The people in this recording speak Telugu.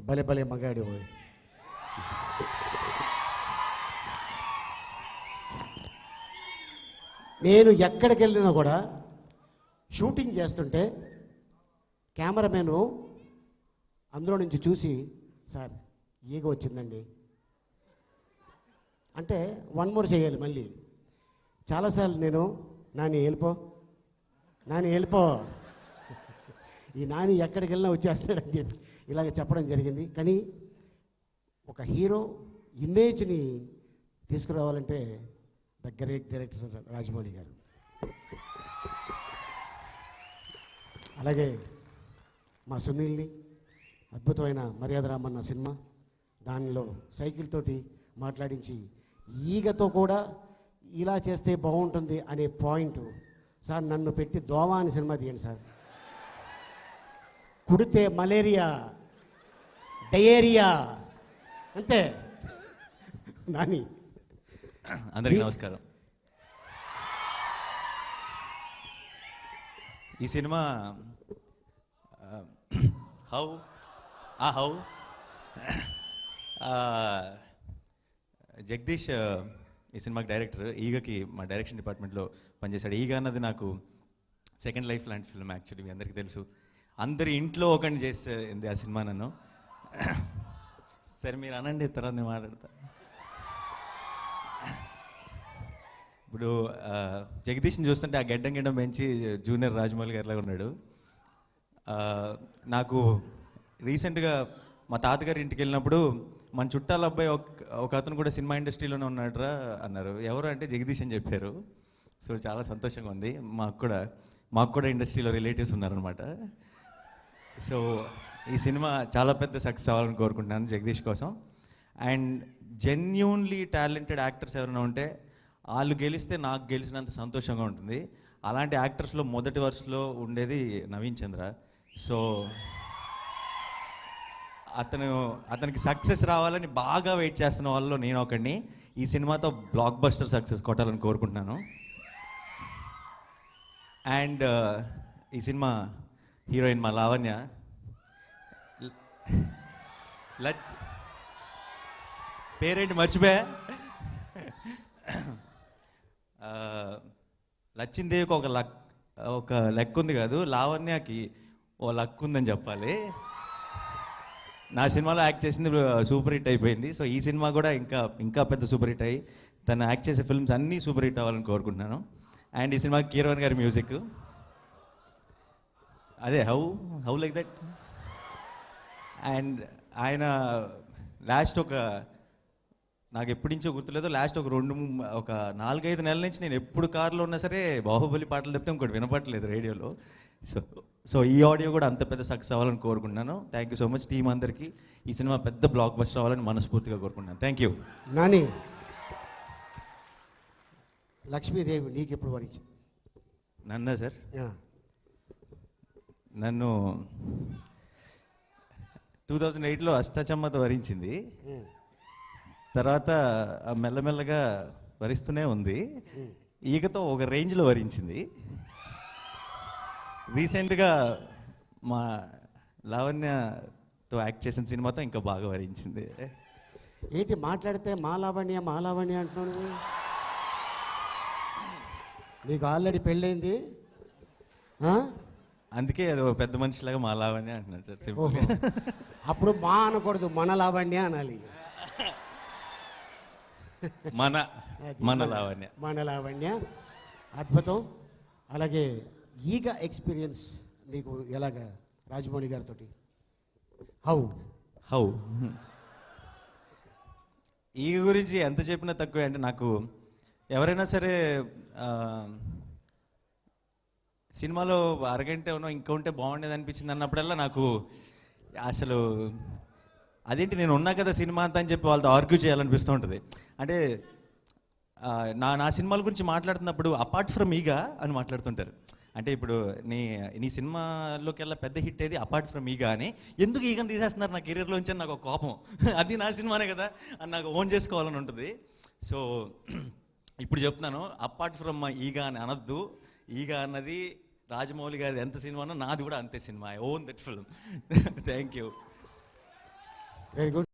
భలే భలే మగాడు. నేను ఎక్కడికి వెళ్ళినా కూడా షూటింగ్ చేస్తుంటే కెమెరామెను అందులో నుంచి చూసి, సార్ ఈగ వచ్చిందండి అంటే 1 more చేయాలి మళ్ళీ. చాలాసార్లు నేను నాని వెళ్ళిపో ఈ నాని ఎక్కడికి వెళ్ళినా వచ్చేస్తాడని చెప్పి ఇలాగ చెప్పడం జరిగింది. కానీ ఒక హీరో ఇమేజ్ని తీసుకురావాలంటే ద గ్రేట్ డైరెక్టర్ రాజమౌళి గారు. అలాగే మా సునీల్ని అద్భుతమైన మర్యాద రామన్న సినిమా, దానిలో సైకిల్ తోటి మాట్లాడించి ఈగతో కూడా ఇలా చేస్తే బాగుంటుంది అనే పాయింట్, సార్ నన్ను పెట్టి దోమ అని సినిమా తీయండి సార్, కుడితే మలేరియా డయేరియా అంతే. నాని అందరికీ నమస్కారం. ఈ సినిమా హౌ జగదీష్ ఈ సినిమాకి డైరెక్టర్. ఈగకి మా డైరెక్షన్ డిపార్ట్మెంట్లో పనిచేశాడు. ఈగ అన్నది నాకు సెకండ్ లైఫ్ లాంటి ఫిల్మ్. యాక్చువల్లీ మీ అందరికీ తెలుసు, అందరి ఇంట్లో ఒకటి చేసేది ఆ సినిమా నన్ను. సరే మీరు అనండి, తర్వాత నేను మాట్లాడతా. ఇప్పుడు జగదీష్ని చూస్తుంటే ఆ గడ్డం పెంచి జూనియర్ రాజమౌళి గారిలాగా ఉన్నాడు. నాకు రీసెంట్గా మా తాతగారి ఇంటికి వెళ్ళినప్పుడు మన చుట్టాల అబ్బాయి ఒక అతను కూడా సినిమా ఇండస్ట్రీలోనే ఉన్నాడురా అన్నారు. ఎవరు అంటే జగదీష్ అని చెప్పారు. సో చాలా సంతోషంగా ఉంది. మాకు కూడా ఇండస్ట్రీలో రిలేటివ్స్ ఉన్నారనమాట. సో ఈ సినిమా చాలా పెద్ద సక్సెస్ అవ్వాలని కోరుకుంటున్నాను జగదీష్ కోసం. అండ్ జెన్యూన్లీ టాలెంటెడ్ యాక్టర్స్ ఎవరైనా ఉంటే వాళ్ళు గెలిస్తే నాకు గెలిచినంత సంతోషంగా ఉంటుంది. అలాంటి యాక్టర్స్లో మొదటి వరుసలో ఉండేది నవీన్ చంద్ర. సో అతనికి సక్సెస్ రావాలని బాగా వెయిట్ చేస్తున్న వాళ్ళలో నేను ఒకడిని. ఈ సినిమాతో బ్లాక్ బస్టర్ సక్సెస్ కొట్టాలని కోరుకుంటున్నాను. అండ్ ఈ సినిమా హీరోయిన్ మా లావణ్య. పేరేంటి మర్చిపోయా. లచ్చిందేవికి ఒక లెక్క ఉంది కాదు, లావణ్యకి ఓ లక్ ఉందని చెప్పాలి. నా సినిమాలో యాక్ట్ చేసింది సూపర్ హిట్ అయిపోయింది. సో ఈ సినిమా కూడా ఇంకా పెద్ద సూపర్ హిట్ అయ్యి తను యాక్ట్ చేసే ఫిల్మ్స్ అన్నీ సూపర్ హిట్ అవ్వాలని కోరుకుంటున్నాను. అండ్ ఈ సినిమాకి కీరవాణి గారి మ్యూజిక్, అదే హౌ లైక్ దట్. అండ్ ఆయన లాస్ట్ నాకు ఎప్పటి నుంచో గుర్తులేదు, లాస్ట్ ఒక 4-5 నెలల నుంచి నేను ఎప్పుడు కారులో ఉన్నా సరే బాహుబలి పాటలు తప్పితే ఇంకోటి వినపట్లేదు రేడియోలో. సో ఈ ఆడియో కూడా అంత పెద్ద సక్సెస్ అవ్వాలని కోరుకుంటున్నాను. Thank you so much team అందరికీ. ఈ సినిమా పెద్ద బ్లాక్ బస్టర్ అవ్వాలని మనస్ఫూర్తిగా కోరుకుంటున్నాను. Thank you. నాని, లక్ష్మీదేవి నీకు ఎప్పుడు వరించింది? నన్నా సార్? నన్ను 2008లో అష్టాచమ్మతో వరించింది. తర్వాత మెల్లమెల్లగా వరిస్తూనే ఉంది. ఈగతో ఒక రేంజ్లో వరించింది. రీసెంట్గా మా లావణ్యతో యాక్ట్ చేసిన సినిమాతో ఇంకా బాగా వరించింది. ఏంటి మాట్లాడితే మా లావణ్య అంటున్నాను? నీకు ఆల్రెడీ పెళ్ళైంది, అందుకే అది ఒక పెద్ద మనిషిలాగా మా లావణ్య అంటున్నాను సార్. సింపుల్. అప్పుడు మా అనకూడదు, మన లావణ్య అనాలి. మన లావణ్య అద్భుతం. అలాగే ఈగ ఎక్స్పీరియన్స్ మీకు ఎలాగా రాజమౌళి గారితో? హౌ ఈగ గురించి ఎంత చెప్పినా తక్కువే. అంటే నాకు ఎవరైనా సరే సినిమాలో అరగంట ఇంకా ఉంటే బాగుండేది అనిపించింది అన్నప్పుడల్లా నాకు అసలు అదేంటి నేను ఉన్నా కదా సినిమా అంతా అని చెప్పి వాళ్ళతో ఆర్గ్యూ చేయాలనిపిస్తూ ఉంటుంది. అంటే నా సినిమాల గురించి మాట్లాడుతున్నప్పుడు అపార్ట్ ఫ్రమ్ ఈగ అని మాట్లాడుతుంటారు. అంటే ఇప్పుడు నీ సినిమాలోకి వెళ్ళా పెద్ద హిట్ ఏది అపార్ట్ ఫ్రమ్ ఈగ అని, ఎందుకు ఈగని తీసేస్తున్నారు నా కెరీర్లోంచి అని నాకు ఒక కోపం. అది నా సినిమానే కదా అని నాకు ఓన్ చేసుకోవాలని ఉంటుంది. సో ఇప్పుడు చెప్తున్నాను, అపార్ట్ ఫ్రమ్ ఈగ అని అనొద్దు. ఈగ అన్నది రాజమౌళి గారి ఎంత సినిమానో నాది కూడా అంతే cinema. I own that film. Thank you. Very good.